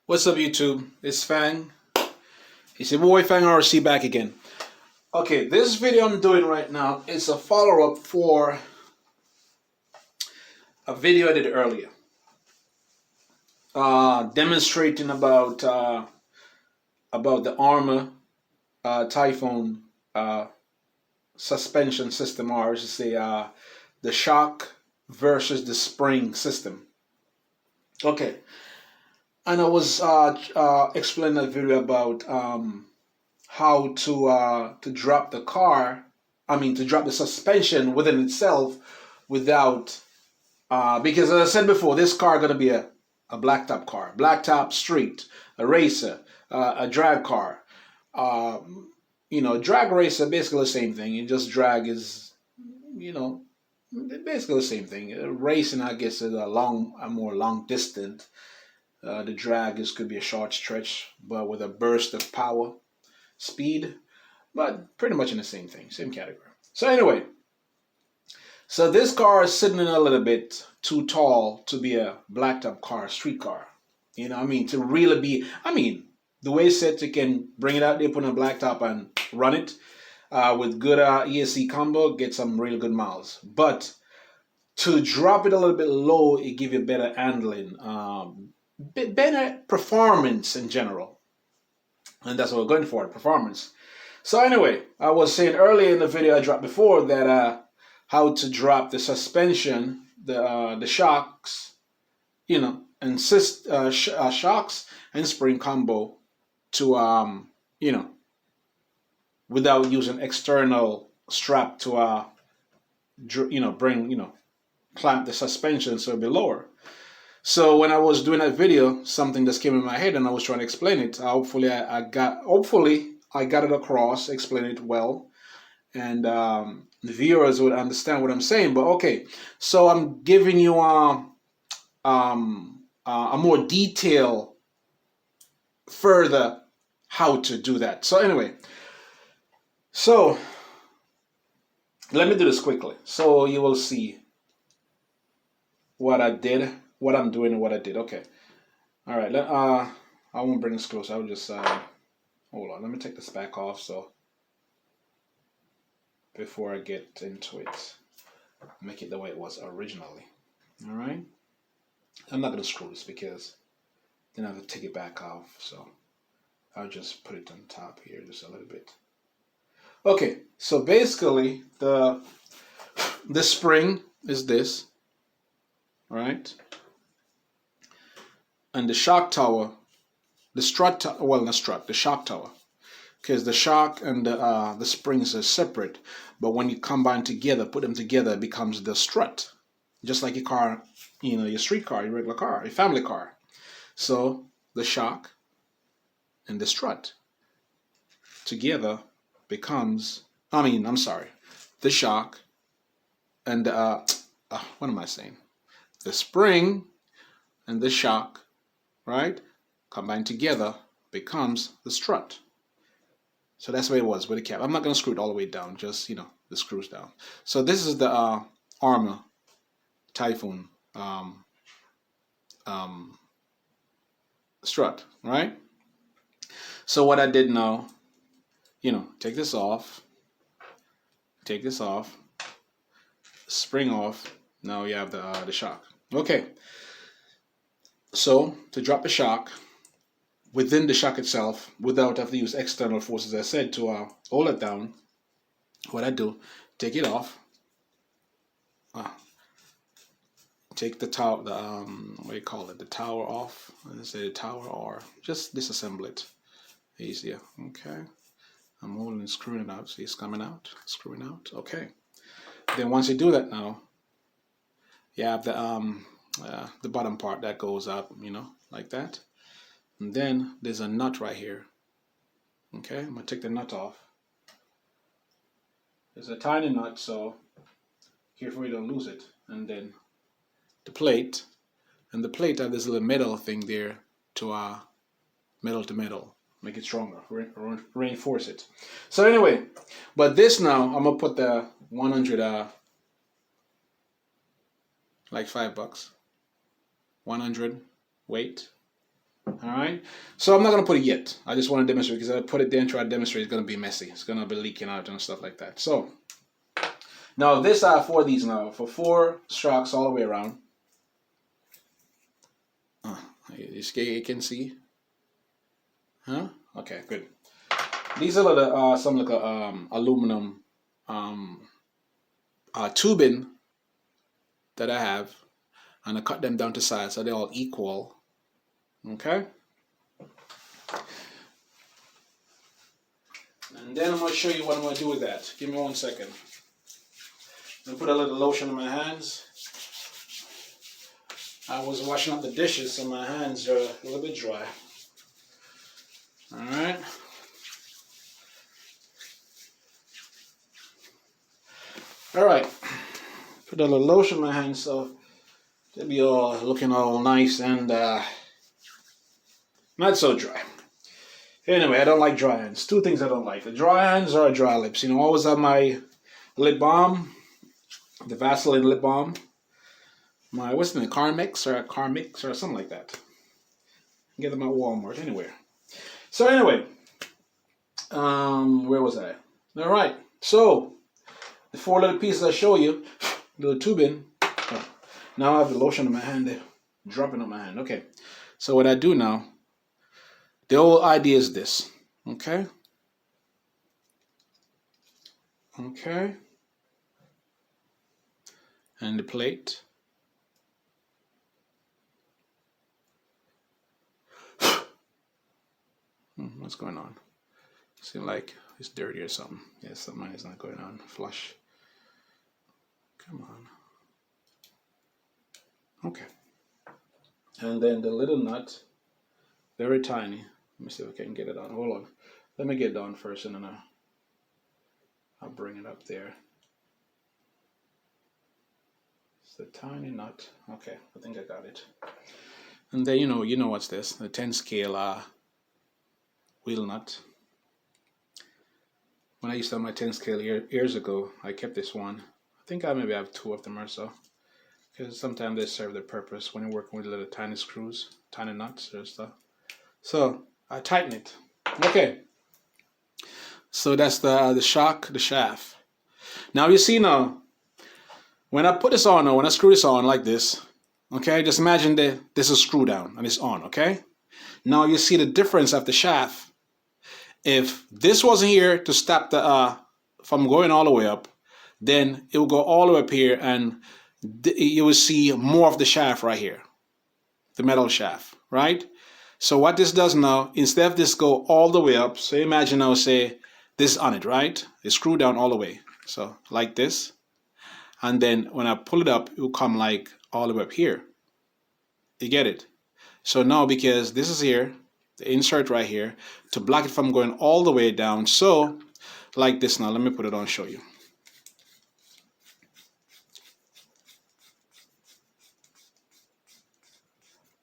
What's up, YouTube? It's Fang. It's your boy Fang RC back again. Okay, this video I'm doing right now is a follow-up for a video I did earlier, demonstrating about the Arrma Typhon suspension system, or I should say, the shock versus the spring system. Okay. And I was explaining a video about how to drop the car. To drop the suspension within itself without because as I said before, this car gonna be a blacktop car, blacktop street, a racer, a drag car. Drag racer basically the same thing. You just drag is basically the same thing. Racing, I guess, is a more long distance. The drag could be a short stretch, but with a burst of power, speed, but pretty much in the same thing, same category. So anyway, so this car is sitting in a little bit too tall to be a blacktop car, street car. To really be, the way it's set, you can bring it out there, put it on a blacktop and run it with good ESC combo, get some really good miles. But to drop it a little bit low, it give you better handling. Better performance in general, and that's what we're going for, performance. So anyway, I was saying earlier in the video I dropped before that how to drop the suspension, the shocks, and shocks and spring combo to without using external strap to clamp the suspension so it'll be lower. So when I was doing that video, something just came in my head, and I was trying to explain it. Hopefully, I got it across, explain it well, and the viewers would understand what I'm saying. But okay, so I'm giving you a more detail, further how to do that. So anyway, so let me do this quickly, so you will see what I did. What I'm doing and what I did. Okay. All right. I won't bring this close. I'll just hold on. Let me take this back off so before I get into it, make it the way it was originally. All right. I'm not gonna screw this because then I have to take it back off. So I'll just put it on top here just a little bit. Okay. So basically, the spring is this. All right. And the shock tower, the shock tower, because the shock and the springs are separate, but when you combine together, put them together, it becomes the strut, just like your car, your street car, your regular car, your family car. So the shock and the strut together becomes, the shock and what am I saying? The spring and the shock, right, combined together becomes the strut. So that's where it was with the cap. I'm not going to screw it all the way down, just, the screws down. So this is the Arrma Typhon strut, right? So what I did now, take this off, spring off. Now you have the shock. Okay. So to drop the shock within the shock itself, without having to use external forces, as I said, to hold it down, what I do, take it off, take the tower, what do you call it, the tower off, let's say the tower, or just disassemble it, easier. Okay, I'm holding and screwing it out, see it's coming out, screwing out. Okay, then once you do that now, you have the bottom part that goes up, like that. And then there's a nut right here. Okay, I'm gonna take the nut off. There's a tiny nut, so careful you don't lose it. And then the plate, and the plate have this little metal thing there to metal to metal, make it stronger, reinforce it. So anyway, but this now, I'm gonna put the 100, like $5. 100 weight, All right. So I'm not gonna put it yet. I just want to demonstrate because if I put it there and try to demonstrate, it's gonna be messy. It's gonna be leaking out and stuff like that. So now this I have 4 of these now for 4 shocks all the way around. You can see, huh? Okay, good. These are the some like aluminum tubing that I have, and I cut them down to size so they're all equal. Okay. And then I'm going to show you what I'm going to do with that. Give me 1 second. I'm going to put a little lotion on my hands. I was washing up the dishes, so my hands are a little bit dry. Alright. Alright. Put a little lotion on my hands so they'll be all looking all nice and not so dry. Anyway, I don't like dry hands. 2 things I don't like. The dry hands or dry lips. You know, always have my lip balm, the Vaseline lip balm. My, what's the name? Carmix or something like that. Get them at Walmart, anywhere. So anyway, where was I? All right. So the 4 little pieces I show you, little tubing. Oh, now I have the lotion in my hand. There, dropping on my hand. Okay. So what I do now. The whole idea is this, okay? Okay. And the plate. What's going on? Seems like it's dirty or something. Yeah, something is not going on. Flush. Come on. Okay. And then the little nut, very tiny. Let me see if I can get it on. Hold on. Let me get it on first and then I'll bring it up there. It's a tiny nut. Okay, I think I got it. And then you know what's this? The 10 scale wheel nut. When I used to have my 10 scale years ago, I kept this one. I think I maybe have 2 of them or so. Because sometimes they serve their purpose when you're working with little tiny screws, tiny nuts or stuff. So I tighten it. Okay. So that's the shock, the shaft. Now you see now, when I put this on, or when I screw this on like this, okay, just imagine that this is screw down and it's on, okay? Now you see the difference of the shaft. If this wasn't here to stop the from going all the way up, then it will go all the way up here and you will see more of the shaft right here, the metal shaft, right? So what this does now, instead of this go all the way up, so imagine now say this is on it, right? It's screwed down all the way. So like this. And then when I pull it up, it will come like all the way up here. You get it? So now because this is here, the insert right here, to block it from going all the way down. So like this now, let me put it on and show you.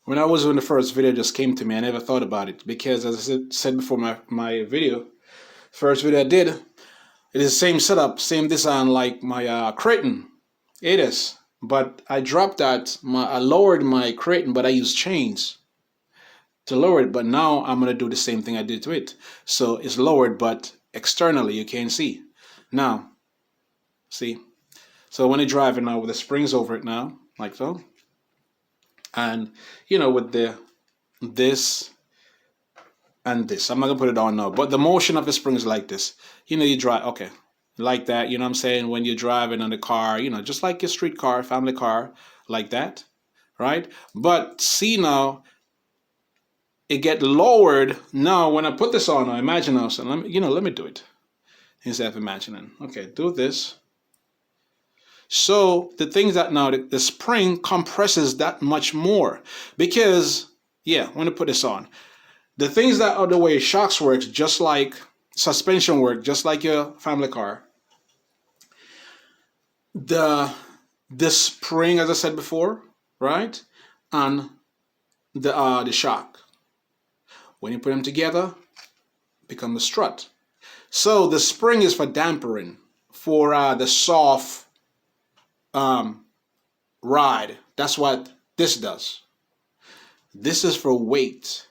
When I was doing the first video, it just came to me. I never thought about it because, as I said before, my video, first video I did, it is the same setup, same design like my Creighton. It is, but I dropped that. I lowered my Creighton, but I used chains to lower it. But now I'm gonna do the same thing I did to it. So it's lowered, but externally you can't see. Now, see. So when you're driving now with the springs over it now, like so. And with this and this, I'm not gonna put it on now, but the motion of the spring is like this. You drive, okay, like that. You know what I'm saying? When you're driving on the car, just like your street car, family car, like that, right? But see now, it get lowered now when I put this on. Now imagine now, so let me do it instead of imagining. Okay, do this. So the things that now the spring compresses that much more because, yeah, when I put this on, the things that are the way shocks works, just like suspension work, just like your family car. The spring, as I said before, right, and the shock. When you put them together, become the strut. So the spring is for dampering, for the soft ride. That's what this does. This is for weight.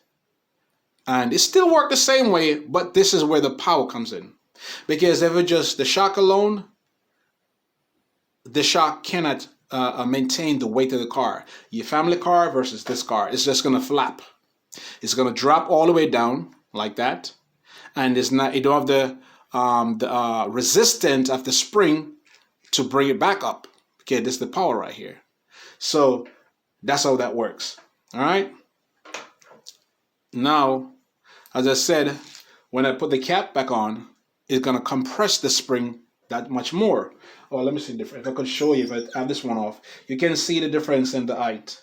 And it still worked the same way, but this is where the power comes in. Because if it's just the shock alone, the shock cannot maintain the weight of the car. Your family car versus this car, it's just going to flap. It's going to drop all the way down like that. And it's not, you don't have the resistance of the spring to bring it back up. Okay, this is the power right here. So that's how that works. All right. Now, as I said, when I put the cap back on, it's going to compress the spring that much more. Oh, let me see the difference. If I could show you, if I have this one off, you can see the difference in the height.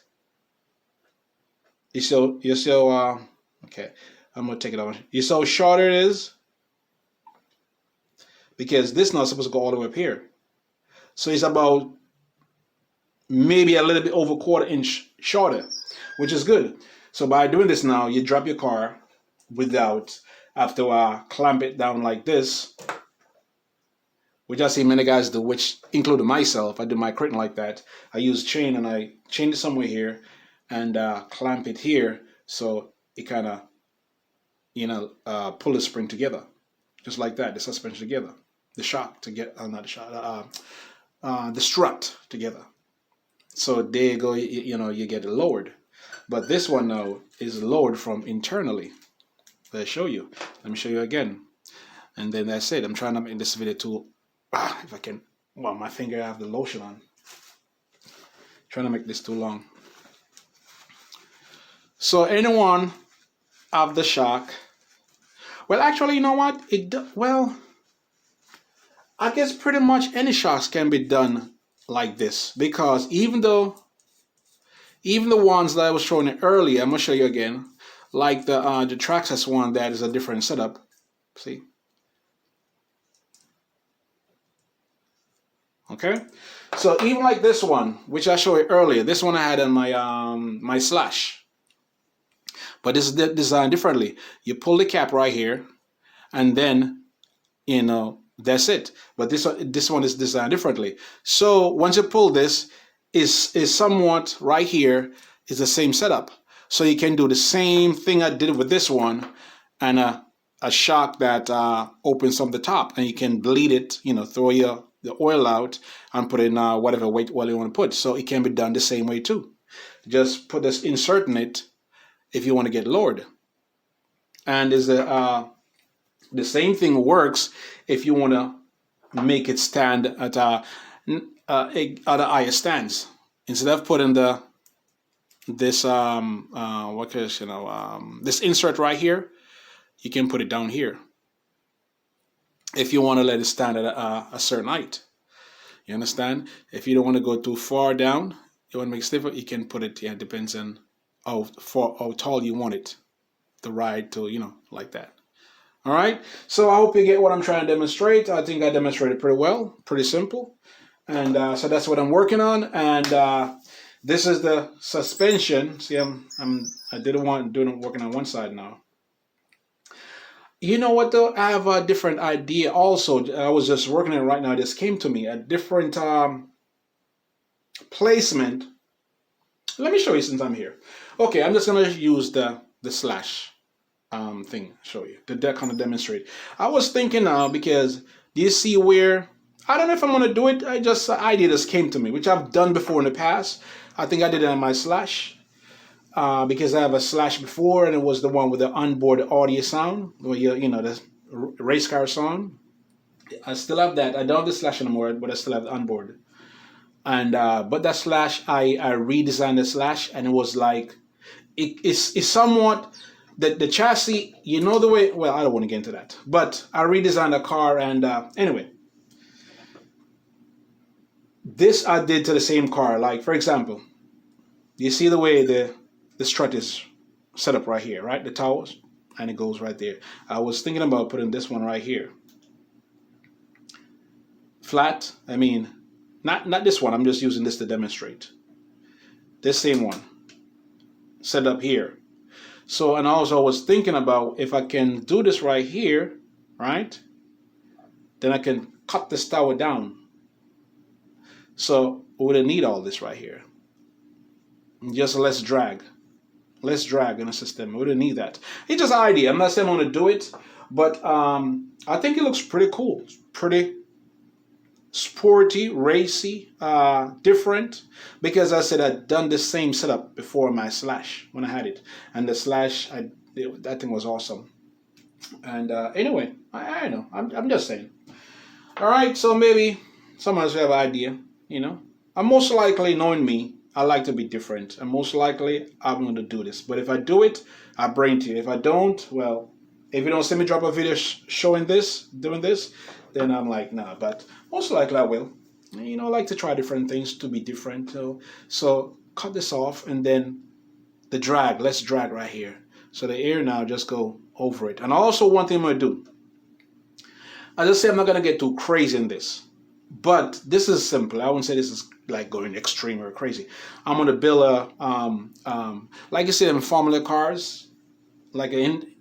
Okay, I'm going to take it off. You see how shorter it is? Because this now is supposed to go all the way up here. So it's about maybe a little bit over 1/4 inch shorter, which is good. So by doing this now, you drop your car without have to clamp it down like this, which I see many guys do, which including myself. I do my critting like that. I use chain and I chain it somewhere here and clamp it here so it kind of, pull the spring together, just like that, the suspension together, the shock to get, not the shock, the strut together. So there you go, you get it lowered. But this one now is lowered from internally. Let's show you. Let me show you again. And then that's it. I'm trying to make this video too, if I can, well, my finger, I have the lotion on. Trying to make this too long. So anyone of the shock, well, actually, you know what? Well, I guess pretty much any shocks can be done like this, because even the ones that I was showing you earlier, I'm gonna show you again, like the Traxxas one, that is a different setup. See? Okay, so even like this one, which I showed you earlier, this one I had on my my slash, but this is designed differently. You pull the cap right here, and then that's it. But this one is designed differently. So once you pull this, is somewhat right here is the same setup. So you can do the same thing I did with this one, and a shock that opens from the top, and you can bleed it. Throw the oil out and put in whatever weight oil you want to put. So it can be done the same way too. Just put this insert in it if you want to get lowered. And is the same thing works if you want to make it stand at a higher stance. Instead of putting this this insert right here, you can put it down here if you want to let it stand at a certain height. You understand? If you don't want to go too far down, you want to make it stiffer, you can put it, it depends on how tall you want it, the ride to, like that. All right, so I hope you get what I'm trying to demonstrate. I think I demonstrated pretty well, pretty simple. And so that's what I'm working on. And this is the suspension. See, I didn't want doing working on one side now. You know what though? I have a different idea also. I was just working on it right now. This came to me, a different placement. Let me show you since I'm here. Okay, I'm just gonna use the slash thing. Show you to kind of demonstrate. I was thinking now, because do you see where? I don't know if I'm gonna do it. Idea just came to me, which I've done before in the past. I think I did it on my slash. Because I have a slash before, and it was the one with the onboard audio sound, where the race car sound. I still have that. I don't have the slash anymore, but I still have the onboard. And but that slash, I redesigned the slash, and it was like it's somewhat the chassis. The way. Well, I don't want to get into that, but I redesigned the car, and anyway, this I did to the same car. Like, for example, you see the way the strut is set up right here, right? The towers, and it goes right there. I was thinking about putting this one right here. Flat, I mean, not this one. I'm just using this to demonstrate. This same one, set up here. So, and also I was thinking about if I can do this right here, right? Then I can cut this tower down. So we wouldn't need all this right here. Just less drag. less drag in the system. We don't need that. It's just an idea. I'm not saying I'm going to do it, but I think it looks pretty cool. Pretty sporty, racy, different. Because I said I'd done the same setup before my Slash when I had it, and the Slash, that thing was awesome. And anyway, I know. I'm just saying. All right, so maybe someone else will have an idea. You know, I'm most likely, knowing me, I like to be different, and most likely I'm going to do this. But if I do it, I bring it to you. If I don't, well, if you don't see me drop a video showing this, doing this, then I'm like, nah. But most likely I will. You know, I like to try different things to be different. So cut this off, and then the drag. Let's drag right here. So the air now just go over it. And also one thing I'm going to do. I just say I'm not going to get too crazy in this. But this is simple. I wouldn't say this is like going extreme or crazy. I'm going to build a, like you see in Formula cars, like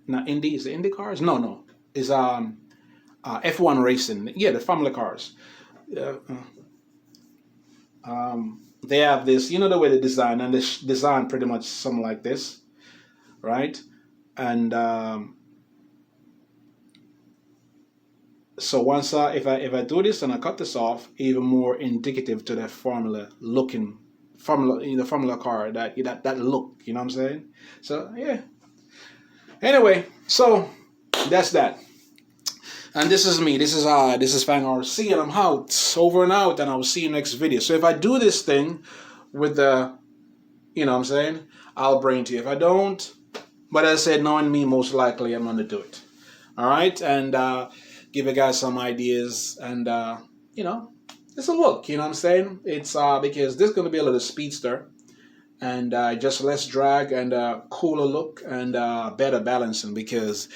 not Indy, is it Indy cars? No. It's F1 racing. Yeah, the Formula cars. They have this, you know, the way they design, and they design pretty much something like this, right? And so once if I do this and I cut this off, even more indicative to the Formula in the Formula car, that look, you know what I'm saying? So yeah. Anyway, so that's that. And this is me. This is Fang RC, and I'm out, over and out, and I will see you next video. So if I do this thing with the, you know what I'm saying, I'll bring it to you. If I don't, but as I said, knowing me, most likely I'm gonna do it. All right, and give you guys some ideas, and you know, it's a look. You know what I'm saying? It's because this is gonna be a little speedster, and just less drag and cooler look and better balancing, because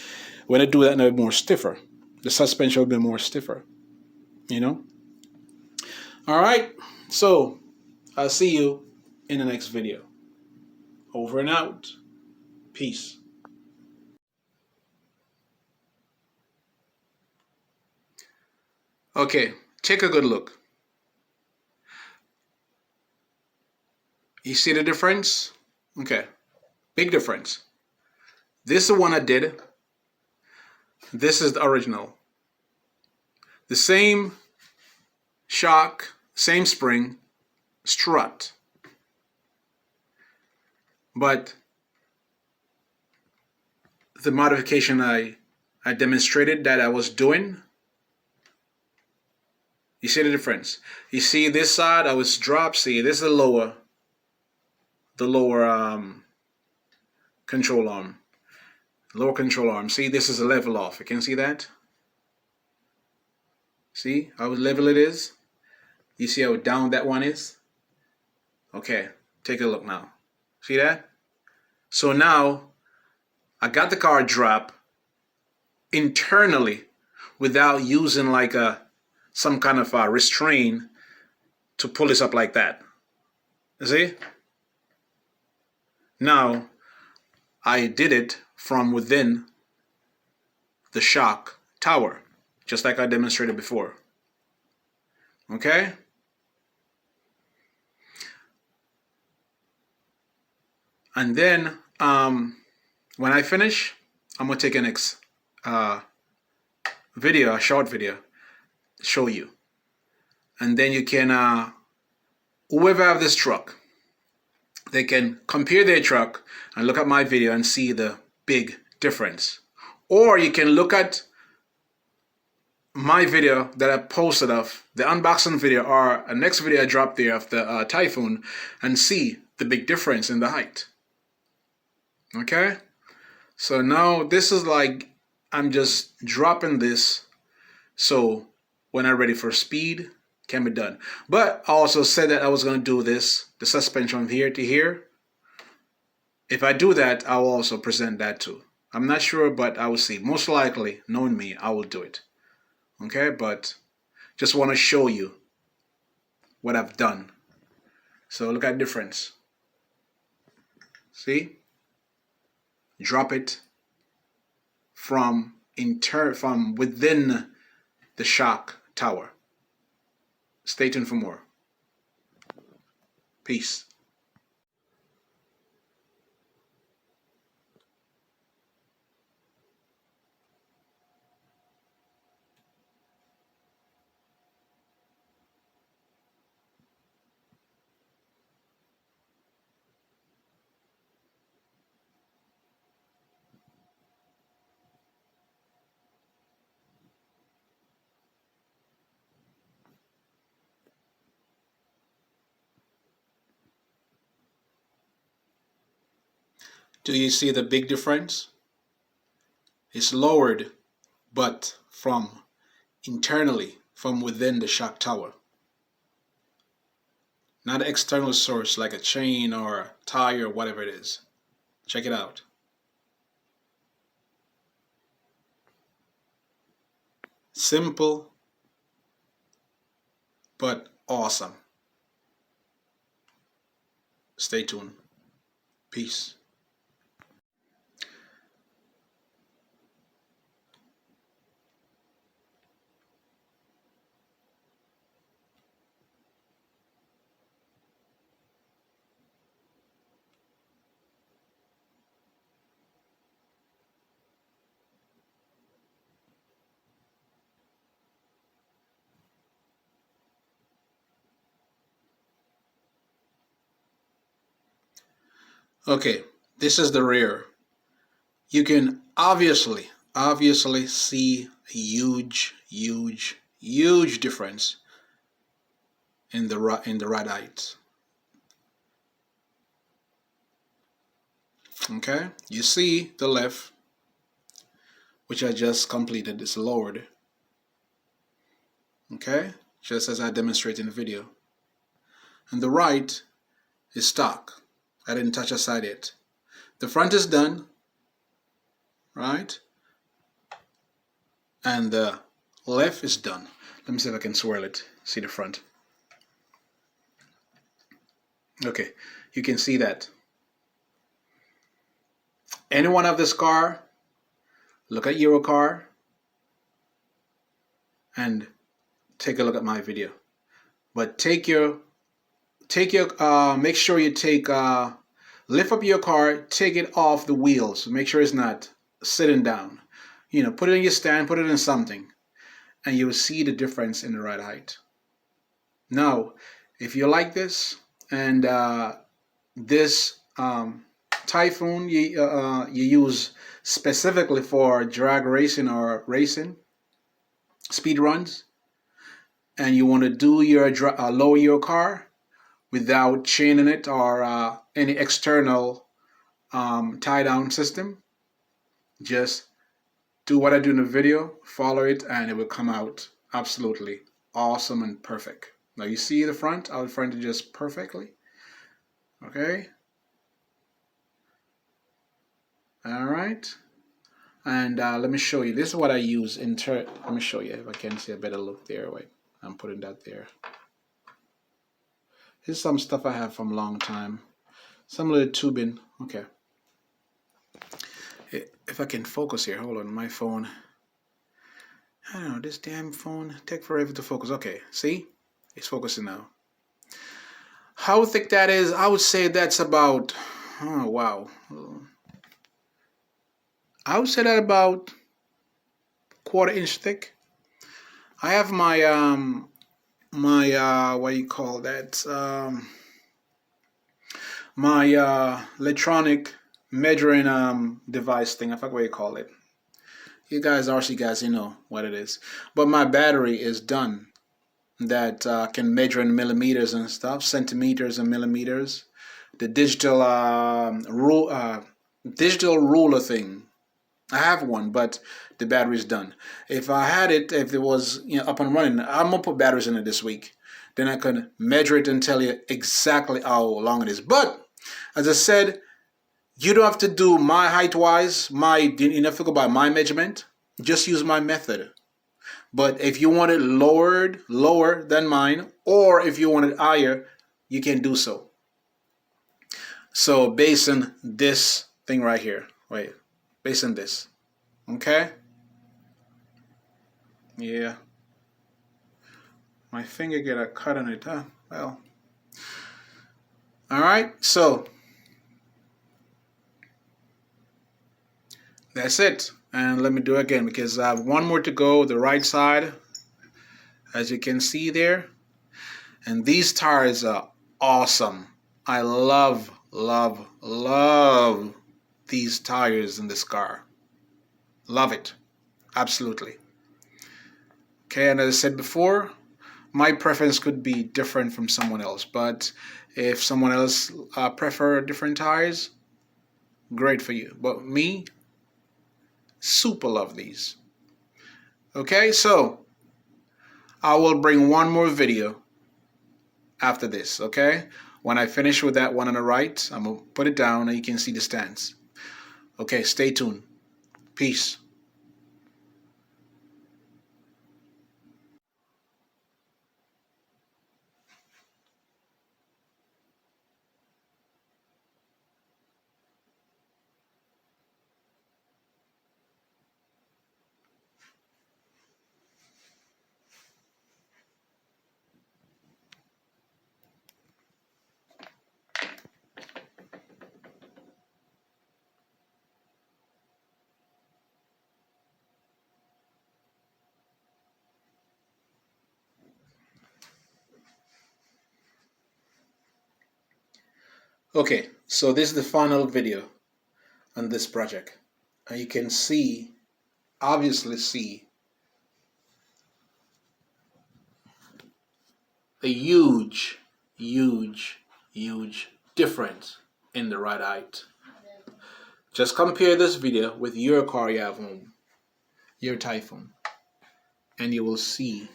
when I do that, it'll be more stiffer. The suspension will be more stiffer. You know. All right, so I'll see you in the next video. Over and out. Peace. Okay, take a good look. You see the difference? Okay, big difference. This is the one I did. This is the original. The same shock, same spring, strut. But the modification I demonstrated that I was doing, you see the difference? You see this side I was dropped. See, this is the lower control arm. Lower control arm. See, this is a level off. You can see that? See how level it is? You see how down that one is? Okay, take a look now. See that? So now I got the car drop internally without using like some kind of restraint to pull this up like that. You see? Now I did it from within the shock tower, just like I demonstrated before. Okay? And then when I finish, I'm gonna take a next video, a short video, show you. And then you can, whoever have this truck, they can compare their truck and look at my video and see the big difference. Or you can look at my video that I posted of the unboxing video, or a next video I dropped there of the Typhoon, and see the big difference in the height. Okay? So now this is like, I'm just dropping this so when I'm ready for speed, can be done. But I also said that I was going to do this, the suspension from here to here. If I do that, I will also present that too. I'm not sure, but I will see. Most likely, knowing me, I will do it. Okay, but just want to show you what I've done. So look at the difference. See? Drop it from within the shock tower. Stay tuned for more. Peace. Do you see the big difference? It's lowered, but from internally, from within the shock tower. Not an external source like a chain or a tire or whatever it is. Check it out. Simple, but awesome. Stay tuned. Peace. Okay, this is the rear. You can obviously see a huge difference in the ride height. Okay, you see the left, which I just completed, is lowered. Okay, just as I demonstrated in the video. And the right is stock. I didn't touch a side yet. The front is done, right? And the left is done. Let me see if I can swirl it. See the front. Okay, you can see that. Anyone have this car? Look at your car and take a look at my video. But make sure you lift up your car, take it off the wheels. Make sure it's not sitting down. Put it in your stand, put it in something, and you will see the difference in the ride height. Now, if you like this, and this Typhon you use specifically for drag racing or racing, speed runs, and you want to do your lower your car without chaining it or any external tie down system, just do what I do in the video, follow it, and it will come out absolutely awesome and perfect. Now you see the front, how the front is just perfectly. Okay. All right. And let me show you. This is what I use let me show you if I can see a better look there. Wait, I'm putting that there. This is some stuff I have from a long time. Some little tubing. Okay. If I can focus here. Hold on, my phone. I don't know, this damn phone take forever to focus. Okay, see? It's focusing now. How thick that is, I would say that's about, oh wow. I would say that about 1/4 inch thick. I have my what do you call that? My electronic measuring device thing. I forgot what you call it. You guys, RC guys, you know what it is. But my battery is done. That can measure in millimeters and stuff, centimeters and millimeters. The digital digital ruler thing. I have one, but the battery is done. If I had it, if it was up and running, I'm gonna put batteries in it this week. Then I can measure it and tell you exactly how long it is. But as I said, you don't have to do my height wise. You don't have to go by my measurement. Just use my method. But if you want it lower than mine, or if you want it higher, you can do so. So based on this thing right here, based on this, okay? Yeah. My finger get a cut on it, huh? Well. All right, so that's it. And let me do it again because I have one more to go, the right side, as you can see there. And these tires are awesome. I love these tires in this car. Love it. Absolutely. Okay, and as I said before, my preference could be different from someone else. But if someone else prefer different tires, great for you. But me, super love these. Okay, so I will bring one more video after this, okay? When I finish with that one on the right, I'm going to put it down and you can see the stands. Okay, stay tuned. Peace. Okay, so this is the final video on this project. And you can see, obviously see, a huge, huge, huge difference in the ride height. Just compare this video with your car you have home, your Typhon, and you will see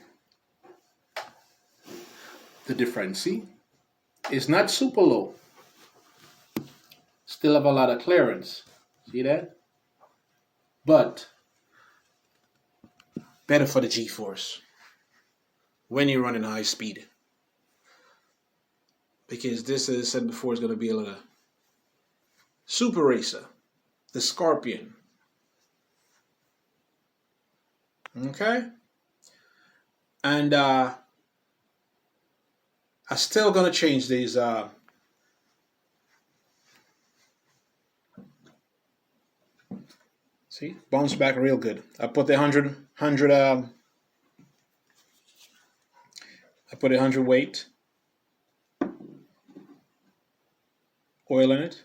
the difference. See, it's not super low. Still have a lot of clearance. See that? But better for the G-force when you're running high speed. Because this, as I said before, is going to be a little super racer, the Scorpion. Okay? And I'm still going to change these see, bounce back real good. I put the 100 I put 100 weight oil in it.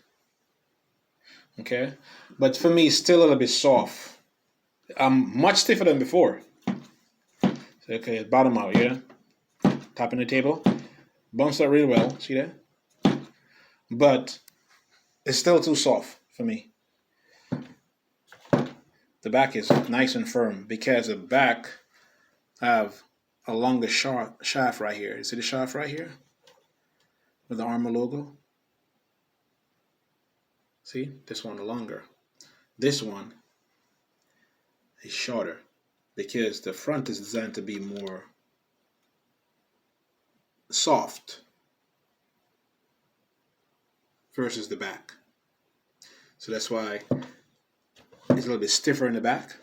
Okay, but for me, it's still a little bit soft. I'm much stiffer than before. So, okay, bottom out, yeah. Tapping the table, bounce that real well. See that? But it's still too soft for me. The back is nice and firm because the back have a longer shaft right here. You see the shaft right here with the Arrma logo? See, this one longer. This one is shorter because the front is designed to be more soft versus the back. So that's why it's a little bit stiffer in the back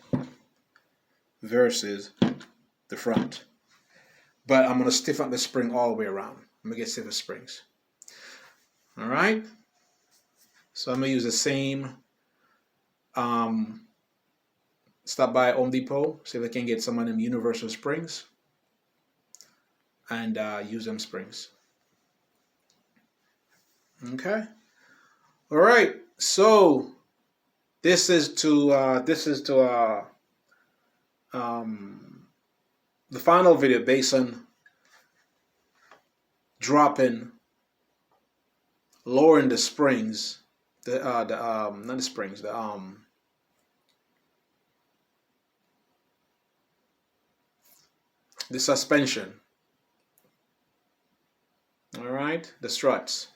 versus the front. But I'm going to stiffen the spring all the way around. I'm going to get stiffer springs. All right. So I'm going to use the same, stop by Home Depot, see if I can get some of them universal springs and use them springs. Okay. All right. So this is to the final video based on lowering the springs, not the springs, the suspension. All right, the struts.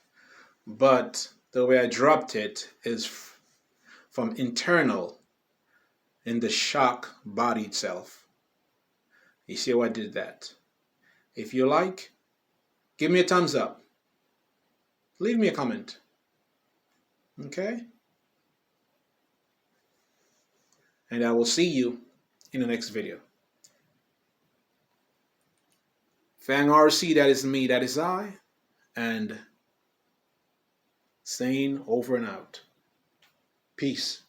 But the way I dropped it is from internal in the shock body itself. You see how I did that? If you like, give me a thumbs up. Leave me a comment. Okay? And I will see you in the next video. Fang RC, that is me, that is I. And saying over and out. Peace.